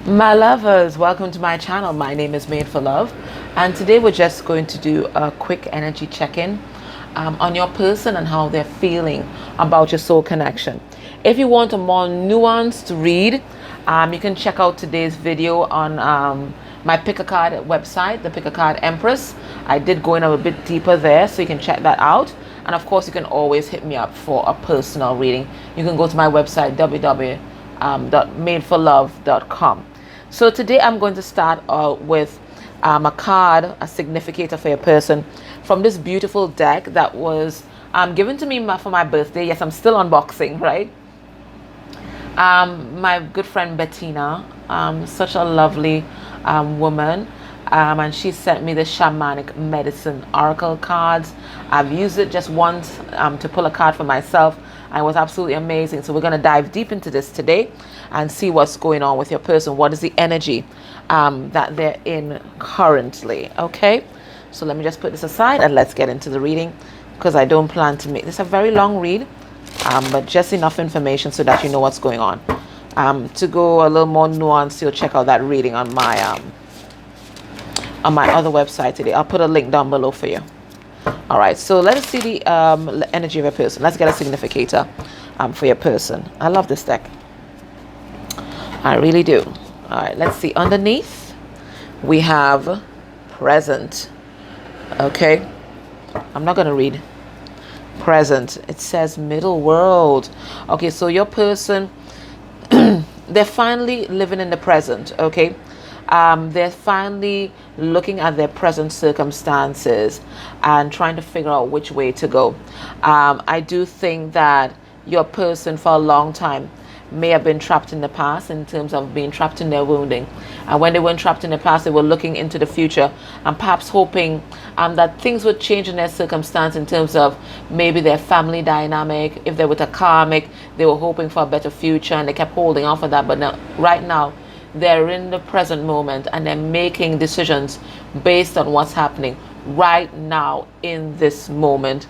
My lovers, welcome to my channel. My name is Made for Love, and today we're just going to do a quick energy check-in on your person and how they're feeling about your soul connection. If you want a more nuanced read, you can check out today's video on my pick a card website, the Pick a Card Empress. I did go in a bit deeper there, so you can check that out. And of course, you can always hit me up for a personal reading. You can go to my website, www.madeforlove.com. So today I'm going to start with a card, a significator for your person from this beautiful deck that was given to me for my birthday. Yes, I'm still unboxing, right? My good friend Bettina, such a lovely woman, and she sent me the shamanic medicine oracle cards. I've used it just once to pull a card for myself, and it was absolutely amazing. So we're going to dive deep into this today and see what's going on with your person. What is the energy that they're in currently? Okay, so let me just put this aside and let's get into the reading, because I don't plan to make this a very long read, but just enough information so that you know what's going on. To go a little more nuanced, you'll check out that reading on my other website today. I'll put a link down below for you. All right, so let us see the energy of a person. Let's get a significator for your person. I love this deck. I really do. All right, let's see. Underneath, we have present. Okay, I'm not going to read present. It says middle world. Okay, so your person, they're finally living in the present. Okay, they're finally looking at their present circumstances and trying to figure out which way to go. I do think that your person for a long time may have been trapped in the past, in terms of being trapped in their wounding. And when they weren't trapped in the past, they were looking into the future and perhaps hoping that things would change in their circumstance, in terms of maybe their family dynamic. If they were a karmic, they were hoping for a better future and they kept holding on for that. But now, right now, they're in the present moment and they're making decisions based on what's happening right now in this moment.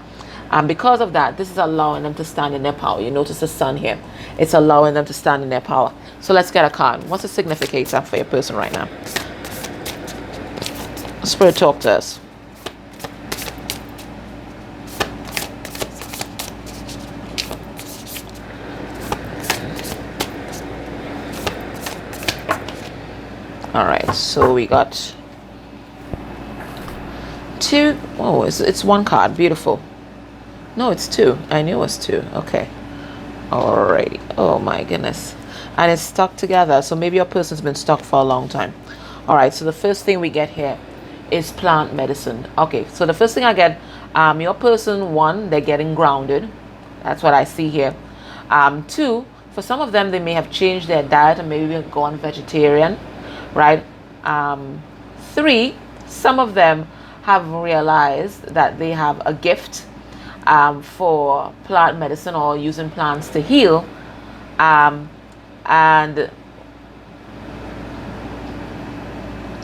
And because of that, this is allowing them to stand in their power. You notice the sun here. It's allowing them to stand in their power. So let's get a card. What's the significator for your person right now? Spirit, talk to us. All right, so we got two. Oh, it's one card. Beautiful. No, it's two. I knew it was two. Okay. Alrighty. Oh my goodness. And it's stuck together. So maybe your person's been stuck for a long time. Alright, so the first thing we get here is plant medicine. Okay, so the first thing I get, your person, one, they're getting grounded. That's what I see here. Two, for some of them, they may have changed their diet and maybe gone vegetarian, right? Three, some of them have realized that they have a gift for plant medicine or using plants to heal, and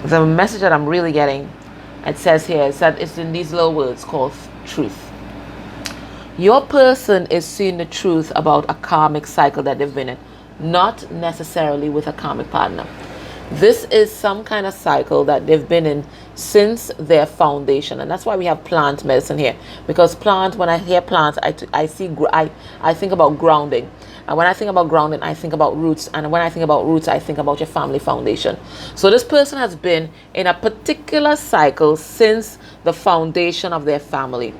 the message that I'm really getting, it says here, is that it's in these little words called truth. Your person is seeing the truth about a karmic cycle that they've been in, not necessarily with a karmic partner. This is some kind of cycle that they've been in since their foundation, and that's why we have plant medicine here. Because plant, when I hear plant, I think about grounding, and when I think about grounding, I think about roots, and when I think about roots, I think about your family foundation. So this person has been in a particular cycle since the foundation of their family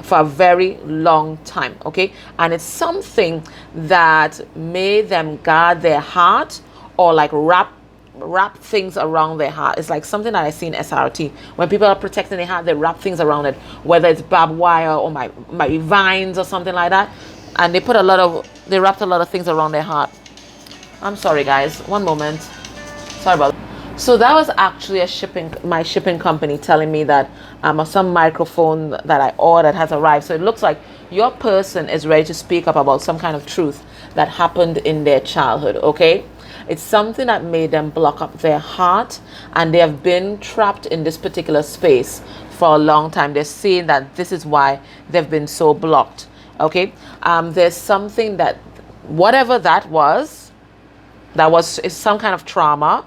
for a very long time. Okay, and it's something that made them guard their heart, or like wrap things around their heart. It's like something that I see in SRT. When people are protecting their heart, they wrap things around it, whether it's barbed wire or my vines or something like that. And they wrapped a lot of things around their heart. I'm sorry guys, one moment. Sorry about that. So that was actually my shipping company telling me that some microphone that I ordered has arrived. So it looks like your person is ready to speak up about some kind of truth that happened in their childhood. Okay, it's something that made them block up their heart, and they have been trapped in this particular space for a long time. They're saying that this is why they've been so blocked. Okay, there's something that, whatever that was, is some kind of trauma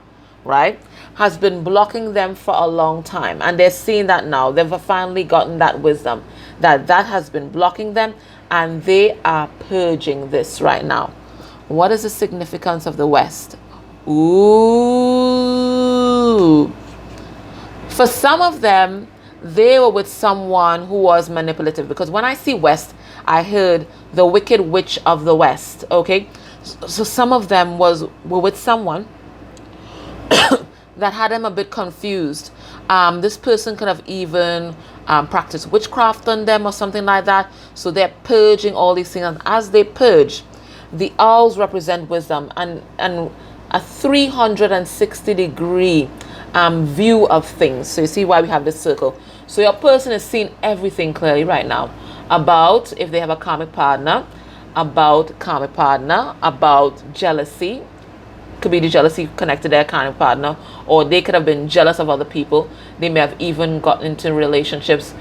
right, has been blocking them for a long time. And they're seeing that now. They've finally gotten that wisdom that has been blocking them, and they are purging this right now. What is the significance of the West? Ooh. For some of them, they were with someone who was manipulative. Because when I see West, I heard the wicked witch of the West. Okay? So some of them were with someone that had them a bit confused. This person could have even practiced witchcraft on them or something like that. So they're purging all these things. And as they purge, the owls represent wisdom and a 360-degree view of things. So you see why we have this circle. So your person is seeing everything clearly right now about if they have a karmic partner, about jealousy. Could be the jealousy connected to their karmic partner, or they could have been jealous of other people. They may have even gotten into relationships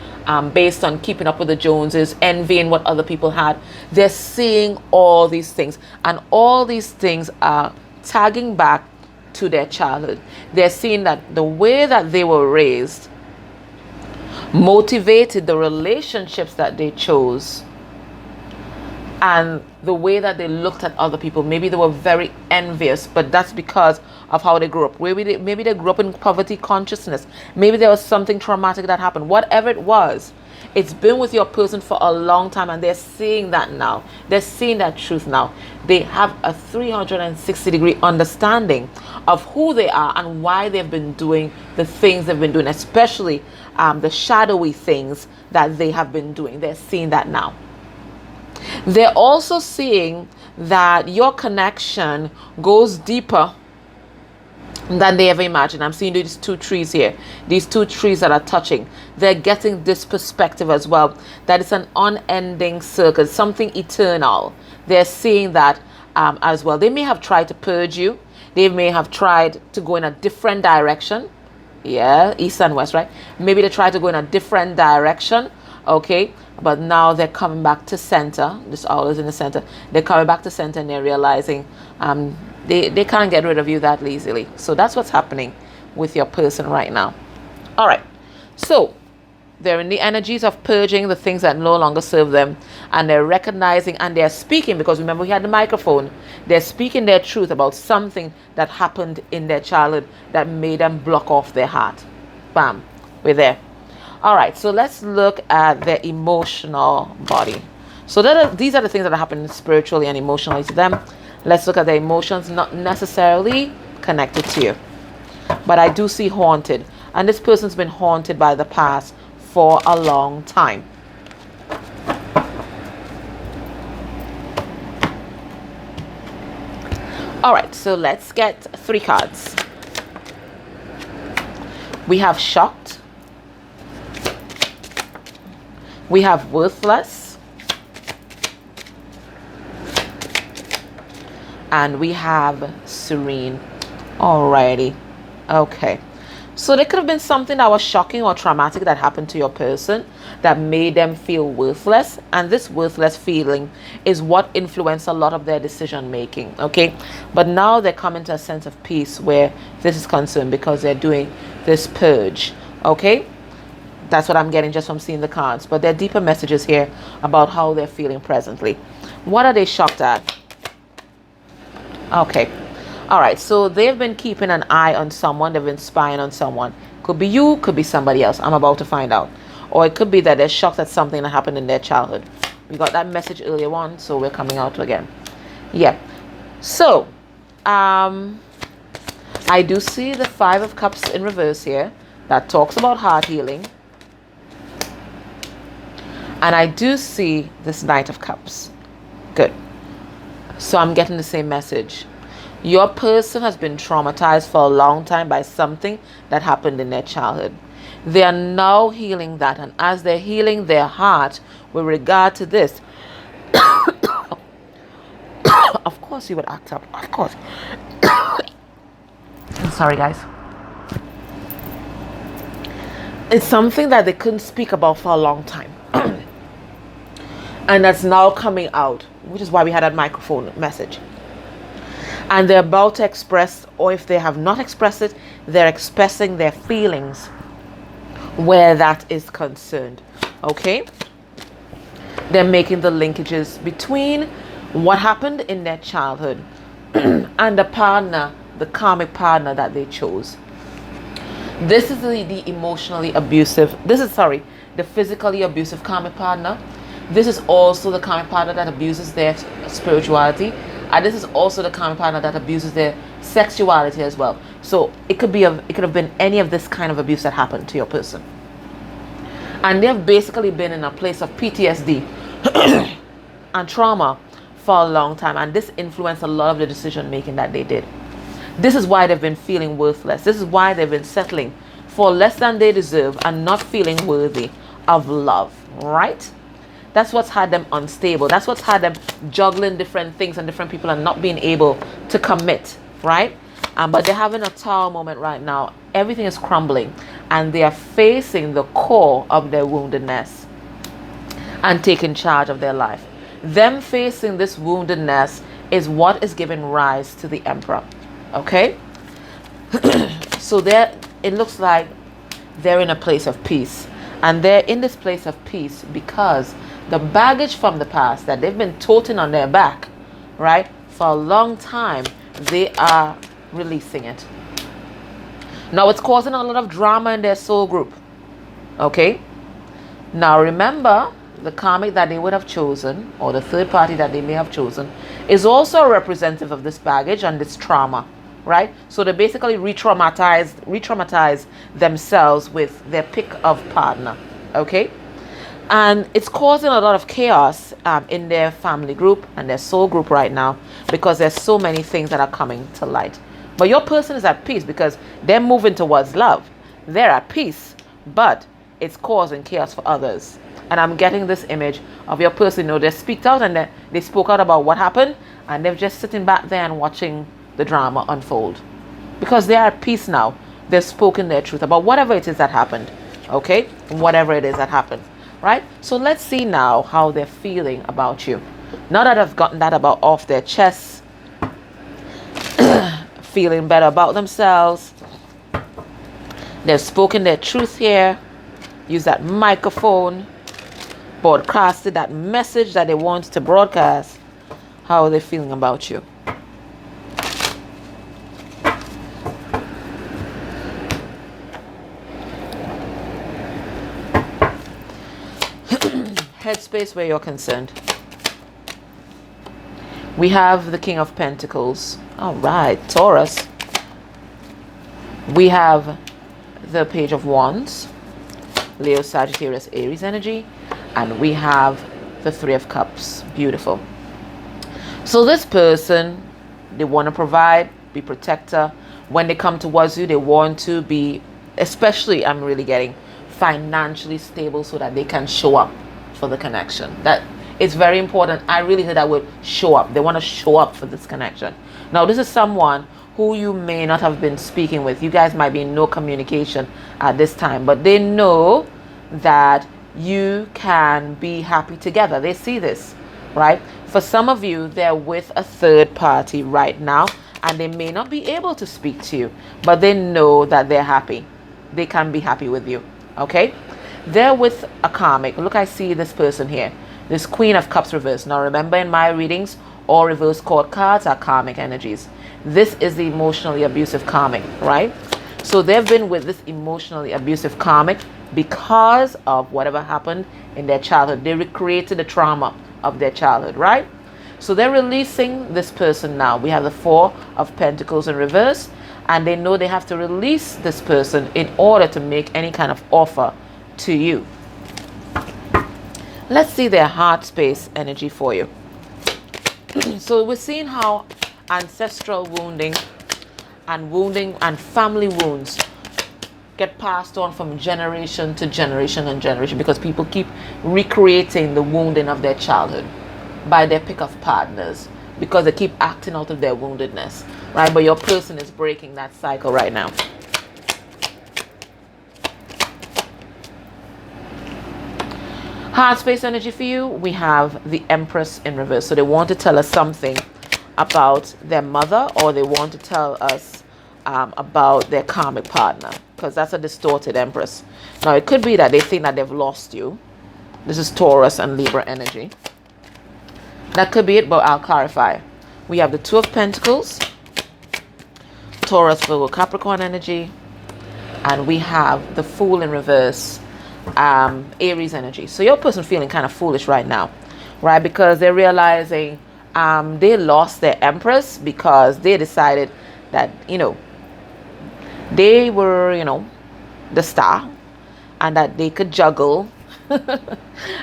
based on keeping up with the Joneses, envying what other people had. They're seeing all these things, and all these things are tagging back to their childhood. They're seeing that the way that they were raised motivated the relationships that they chose, and the way that they looked at other people. Maybe they were very envious, but that's because of how they grew up. Maybe they grew up in poverty consciousness. Maybe there was something traumatic that happened. Whatever it was, it's been with your person for a long time, and they're seeing that now. They're seeing that truth now. They have a 360-degree understanding of who they are and why they've been doing the things they've been doing, especially the shadowy things that they have been doing. They're seeing that now. They're also seeing that your connection goes deeper than they ever imagined. I'm seeing these two trees here. These two trees that are touching. They're getting this perspective as well. That it's an unending circle, something eternal. They're seeing that as well. They may have tried to purge you. They may have tried to go in a different direction. Yeah, east and west, right? Maybe they tried to go in a different direction. Okay, but now they're coming back to center. This owl is in the center. They're coming back to center, and they're realizing they can't get rid of you that easily. So that's what's happening with your person right now. All right, so they're in the energies of purging the things that no longer serve them, and they're recognizing and they're speaking, because remember we had the microphone. They're speaking their truth about something that happened in their childhood that made them block off their heart. Bam, we're there. All right, so let's look at their emotional body. So these are the things that are happening spiritually and emotionally to them. Let's look at their emotions, not necessarily connected to you. But I do see haunted. And this person's been haunted by the past for a long time. All right, so let's get 3 cards. We have shocked. We have worthless, and we have serene. Alrighty, okay. So there could have been something that was shocking or traumatic that happened to your person that made them feel worthless, and this worthless feeling is what influenced a lot of their decision making. Okay, but now they're coming to a sense of peace where this is concerned, because they're doing this purge. Okay. That's what I'm getting just from seeing the cards. But there are deeper messages here about how they're feeling presently. What are they shocked at? Okay. All right. So they've been keeping an eye on someone. They've been spying on someone. Could be you. Could be somebody else. I'm about to find out. Or it could be that they're shocked at something that happened in their childhood. We got that message earlier on. So we're coming out again. Yeah. So I do see the 5 of Cups in reverse here. That talks about heart healing. And I do see this Knight of Cups. Good. So I'm getting the same message. Your person has been traumatized for a long time by something that happened in their childhood. They are now healing that. And as they're healing their heart with regard to this, of course you would act up. Of course. I'm sorry, guys. It's something that they couldn't speak about for a long time. And that's now coming out, which is why we had that microphone message. And they're about to express, or if they have not expressed it, they're expressing their feelings where that is concerned. Okay, they're making the linkages between what happened in their childhood and the partner, the karmic partner that they chose. This is the emotionally abusive, the physically abusive karmic partner. This is also the karmic partner that abuses their spirituality. And this is also the karmic partner that abuses their sexuality as well. So it could have been any of this kind of abuse that happened to your person. And they've basically been in a place of PTSD and trauma for a long time. And this influenced a lot of the decision making that they did. This is why they've been feeling worthless. This is why they've been settling for less than they deserve and not feeling worthy of love, right? That's what's had them unstable. That's what's had them juggling different things and different people and not being able to commit, right? But they're having a tower moment right now. Everything is crumbling and they are facing the core of their woundedness and taking charge of their life. Them facing this woundedness is what is giving rise to the Emperor. Okay? So it looks like they're in a place of peace. And they're in this place of peace because the baggage from the past that they've been toting on their back, right, for a long time, they are releasing it. Now it's causing a lot of drama in their soul group. Okay? Now remember, the karmic that they would have chosen, or the third party that they may have chosen, is also a representative of this baggage and this trauma, right? So they basically re-traumatize themselves with their pick of partner. Okay? And it's causing a lot of chaos in their family group and their soul group right now because there's so many things that are coming to light. But your person is at peace because they're moving towards love. They're at peace, but it's causing chaos for others. And I'm getting this image of your person, they speak out and they spoke out about what happened and they're just sitting back there and watching the drama unfold. Because they are at peace now. They've spoken their truth about whatever it is that happened. Okay? Whatever it is that happened. Right? So let's see now how they're feeling about you. Now that I've gotten that about off their chests, feeling better about themselves, they've spoken their truth here, use that microphone, broadcasted that message that they want to broadcast. How are they feeling about you? Headspace where you're concerned. We have the King of Pentacles. All right, Taurus. We have the Page of Wands, Leo, Sagittarius, Aries energy, and we have the Three of Cups. Beautiful. So this person, they want to provide, be protector. When they come towards you, they want to be, especially I'm really getting financially stable so that they can show up for the connection. That it's very important. I really heard that word, show up. They want to show up for this connection. Now this is someone who you may not have been speaking with. You guys might be in no communication at this time, but they know that you can be happy together. They see this, right? For some of you, they're with a third party right now and they may not be able to speak to you, but they know that they're happy. They can be happy with you. Okay? They're with a karmic. Look, I see this person here. This Queen of Cups reverse. Now remember, in my readings, all reverse court cards are karmic energies. This is the emotionally abusive karmic, right? So they've been with this emotionally abusive karmic because of whatever happened in their childhood. They recreated the trauma of their childhood, right? So they're releasing this person now. We have the Four of Pentacles in reverse, and they know they have to release this person in order to make any kind of offer to you. Let's see their heart space energy for you. So we're seeing how ancestral wounding and family wounds get passed on from generation to generation and generation because people keep recreating the wounding of their childhood by their pick of partners because they keep acting out of their woundedness, right? But your person is breaking that cycle right now. Heart space energy for you, we have the Empress in reverse. So they want to tell us something about their mother, or they want to tell us about their karmic partner, because that's a distorted Empress. Now, it could be that they think that they've lost you. This is Taurus and Libra energy. That could be it, but I'll clarify. We have the Two of Pentacles, Taurus, Virgo, Capricorn energy, and we have the Fool in reverse, Aries energy. So your person feeling kind of foolish right now, right? Because they're realizing they lost their Empress because they decided that, they were, the star, and that they could juggle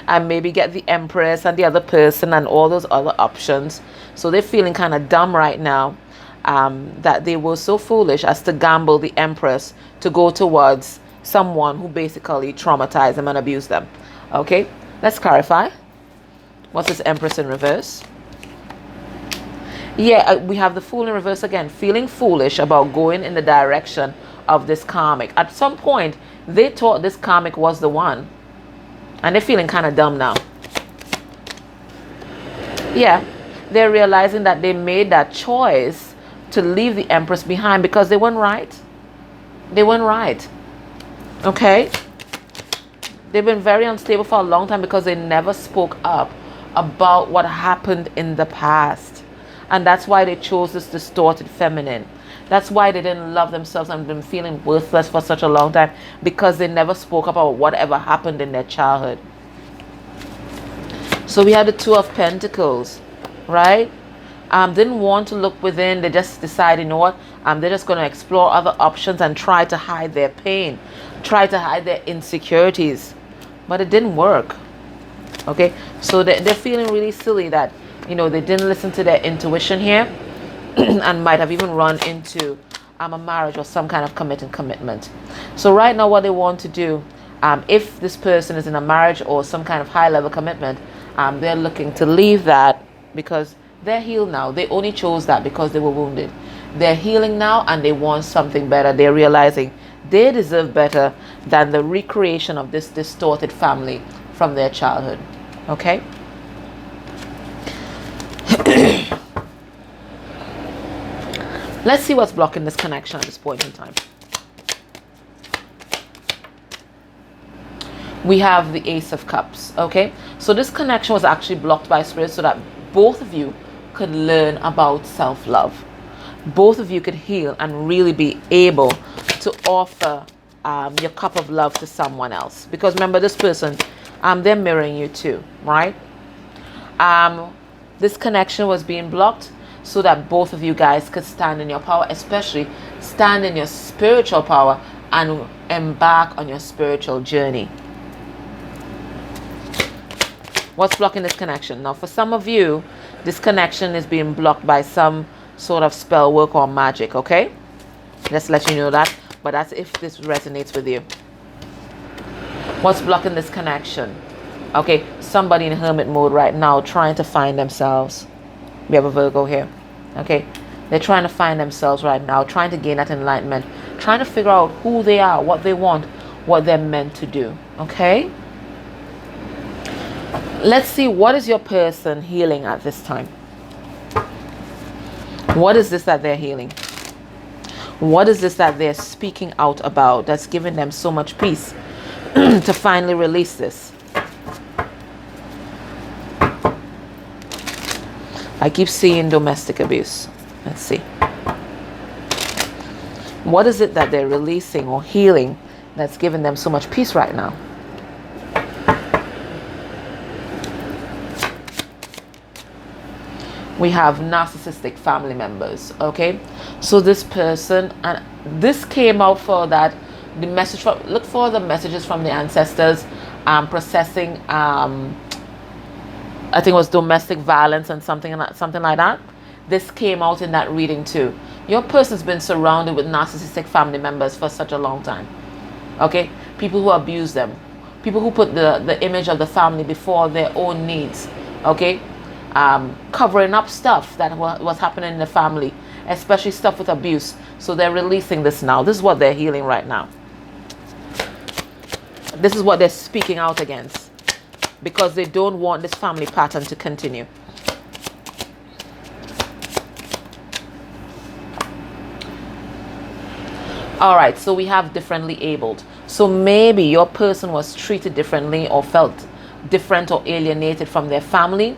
and maybe get the Empress and the other person and all those other options. So they're feeling kind of dumb right now, that they were so foolish as to gamble the Empress to go towards someone who basically traumatized them and abused them. Okay, let's clarify. What's this Empress in reverse? Yeah, we have the Fool in reverse again, feeling foolish about going in the direction of this karmic. At some point, they thought this karmic was the one, and they're feeling kind of dumb now. Yeah, they're realizing that they made that choice to leave the Empress behind because they weren't right. They weren't right. Okay? They've been very unstable for a long time because they never spoke up about what happened in the past. And that's why they chose this distorted feminine. That's why they didn't love themselves and been feeling worthless for such a long time, because they never spoke about whatever happened in their childhood. So we had the Two of Pentacles, right? Didn't want to look within. They just decided, you know what? They're just going to explore other options and try to hide their pain, try to hide their insecurities. But it didn't work. Okay? So they're feeling really silly that, they didn't listen to their intuition here and might have even run into a marriage or some kind of commitment. So right now what they want to do, if this person is in a marriage or some kind of high-level commitment, they're looking to leave that because they're healed now. They only chose that because they were wounded. They're healing now and they want something better. They're realizing they deserve better than the recreation of this distorted family from their childhood. Okay? Let's see what's blocking this connection at this point in time. We have the Ace of Cups. Okay? So this connection was actually blocked by Spirit so that both of you could learn about self-love. Both of you could heal and really be able to offer your cup of love to someone else. Because remember, this person, they're mirroring you too, right? This connection was being blocked so that both of you guys could stand in your power, especially stand in your spiritual power and embark on your spiritual journey. What's blocking this connection? Now, for some of you, this connection is being blocked by some sort of spell work or magic, okay? Just let you know that, but that's if this resonates with you. What's blocking this connection? Okay, somebody in hermit mode right now trying to find themselves. We have a Virgo here, okay? They're trying to find themselves right now, trying to gain that enlightenment, trying to figure out who they are, what they want, what they're meant to do, okay? Let's see, what is your person healing at this time? What is this that they're healing? What is this that they're speaking out about that's giving them so much peace to finally release this? I keep seeing domestic abuse. Let's see. What is it that they're releasing or healing that's giving them so much peace right now? We have narcissistic family members, okay? So this person, and this came out for that, the message from, look for the messages from the ancestors, processing, I think it was domestic violence and something like that. This came out in that reading too. Your person's been surrounded with narcissistic family members for such a long time, okay? People who abuse them, people who put the image of the family before their own needs, okay? Covering up stuff that was happening in the family, especially stuff with abuse. So they're releasing this now. This is what they're healing right now. This is what they're speaking out against, because they don't want this family pattern to continue. All right, so we have differently abled. So maybe your person was treated differently or felt different or alienated from their family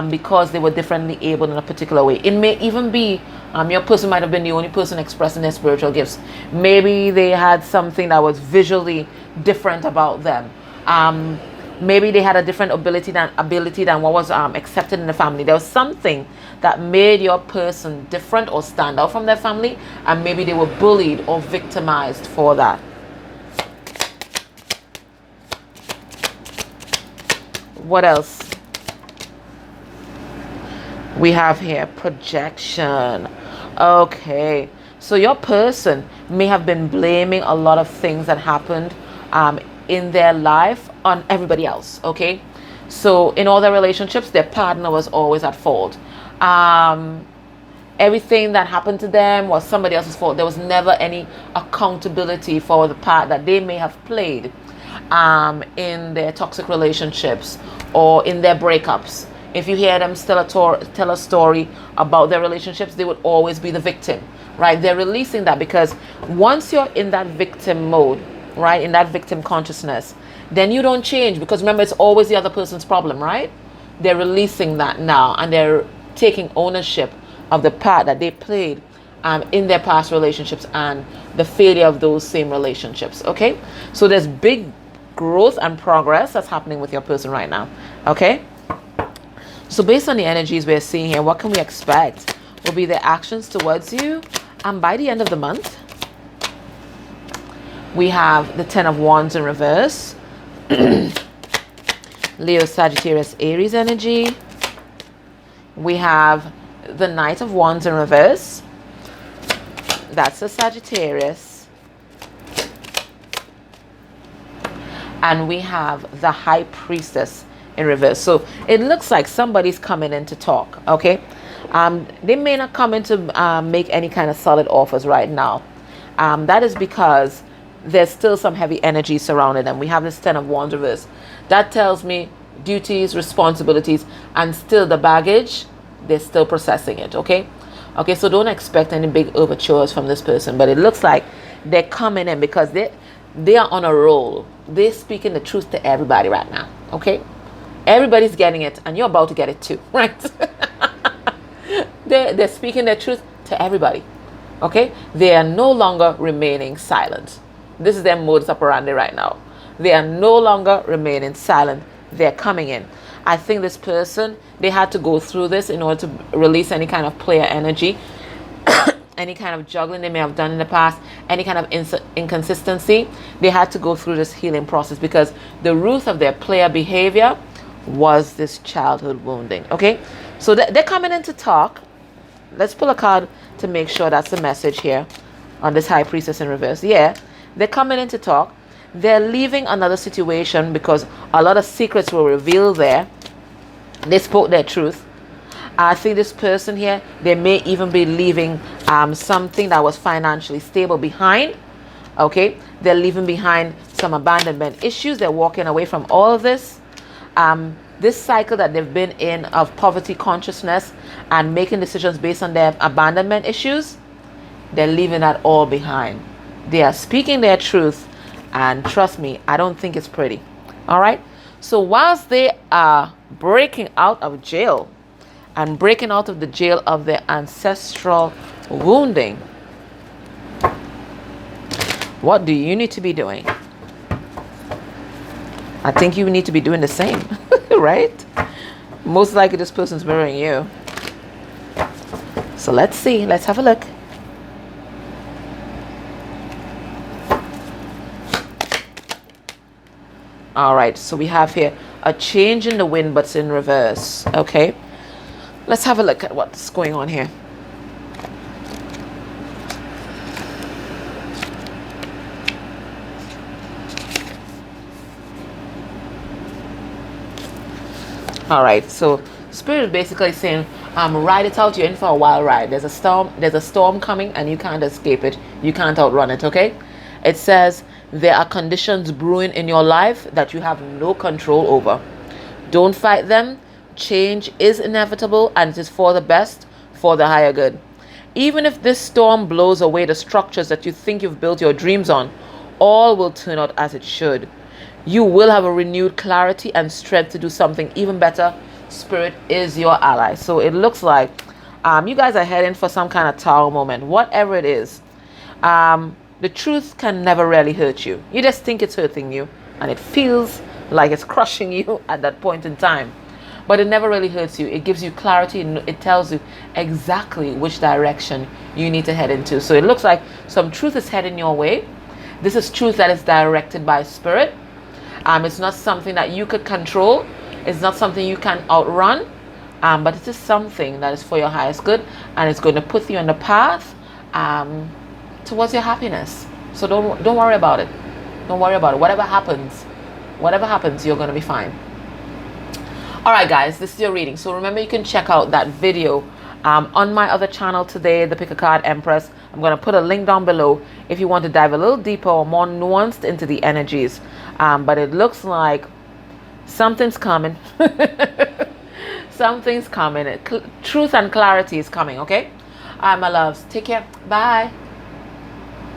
because they were differently abled in a particular way. It may even be your person might have been the only person expressing their spiritual gifts. Maybe they had something that was visually different about them. Maybe they had a different ability than what was accepted in the family. There was something that made your person different or stand out from their family, and maybe they were bullied or victimized for that. What else? We have here projection. Okay, so your person may have been blaming a lot of things that happened in their life on everybody else. Okay, so in all their relationships, their partner was always at fault. Everything that happened to them was somebody else's fault. There was never any accountability for the part that they may have played in their toxic relationships or in their breakups. If you hear them tell a story about their relationships, they would always be the victim, right? They're releasing that because once you're in that victim mode, right, in that victim consciousness, then you don't change, because remember, it's always the other person's problem, right? They're releasing that now, and they're taking ownership of the part that they played in their past relationships and the failure of those same relationships. Okay, so there's big growth and progress that's happening with your person right now. Okay, so based on the energies we're seeing here, what can we expect will be their actions towards you by the end of the month? We have the 10 of Wands in reverse, Leo, Sagittarius, Aries energy. We have the Knight of Wands in reverse. That's a Sagittarius. And we have the High Priestess in reverse. So it looks like somebody's coming in to talk. Okay, they may not come in to make any kind of solid offers right now. That is because there's still some heavy energy surrounding them. We have this 10 of Wands reverse. That tells me duties, responsibilities, and still the baggage, they're still processing it. Okay, so don't expect any big overtures from this person, but it looks like they're coming in because they are on a roll. They're speaking the truth to everybody right now. Okay, everybody's getting it, and you're about to get it too, right? They're speaking their truth to everybody. Okay, they are no longer remaining silent. This is their modus operandi right now. They are no longer remaining silent. They're coming in. I think this person, they had to go through this in order to release any kind of player energy, any kind of juggling they may have done in the past, any kind of inconsistency. They had to go through this healing process because the root of their player behavior was this childhood wounding. Okay, so they're coming in to talk. Let's pull a card to make sure that's the message here on this High Priestess in reverse. Yeah, they're coming in to talk. They're leaving another situation because a lot of secrets were revealed there. They spoke their truth. I think this person here, they may even be leaving something that was financially stable behind. Okay, they're leaving behind some abandonment issues. They're walking away from all of this. This cycle that they've been in of poverty consciousness and making decisions based on their abandonment issues, they're leaving that all behind. They are speaking their truth, and trust me, I don't think it's pretty. All right, so whilst they are breaking out of jail and breaking out of the jail of their ancestral wounding, what do you need to be doing? I think you need to be doing the same, right? Most likely this person's mirroring you. So let's see. Let's have a look. All right, so we have here a change in the wind, but it's in reverse. Okay, let's have a look at what's going on here. All right, so Spirit is basically saying, ride it out. You're in for a wild ride. There's a storm coming, and you can't escape it. You can't outrun it. Okay, it says there are conditions brewing in your life that you have no control over. Don't fight them. Change is inevitable, and it is for the best, for the higher good. Even if this storm blows away the structures that you think you've built your dreams on, all will turn out as it should. You will have a renewed clarity and strength to do something even better. Spirit is your ally. So it looks like you guys are heading for some kind of tower moment. Whatever it is, the truth can never really hurt you. You just think it's hurting you, and it feels like it's crushing you at that point in time. But it never really hurts you. It gives you clarity, and it tells you exactly which direction you need to head into. So it looks like some truth is heading your way. This is truth that is directed by Spirit. It's not something that you could control. It's not something you can outrun. But it is something that is for your highest good, and it's going to put you on the path towards your happiness. So don't worry about it. Don't worry about it. Whatever happens, you're going to be fine. All right, guys, this is your reading. So remember, you can check out that video on my other channel today, the Pick a Card Empress. I'm going to put a link down below if you want to dive a little deeper or more nuanced into the energies. But it looks like something's coming. Something's coming. Truth and clarity is coming, okay? All right, my loves. Take care. Bye.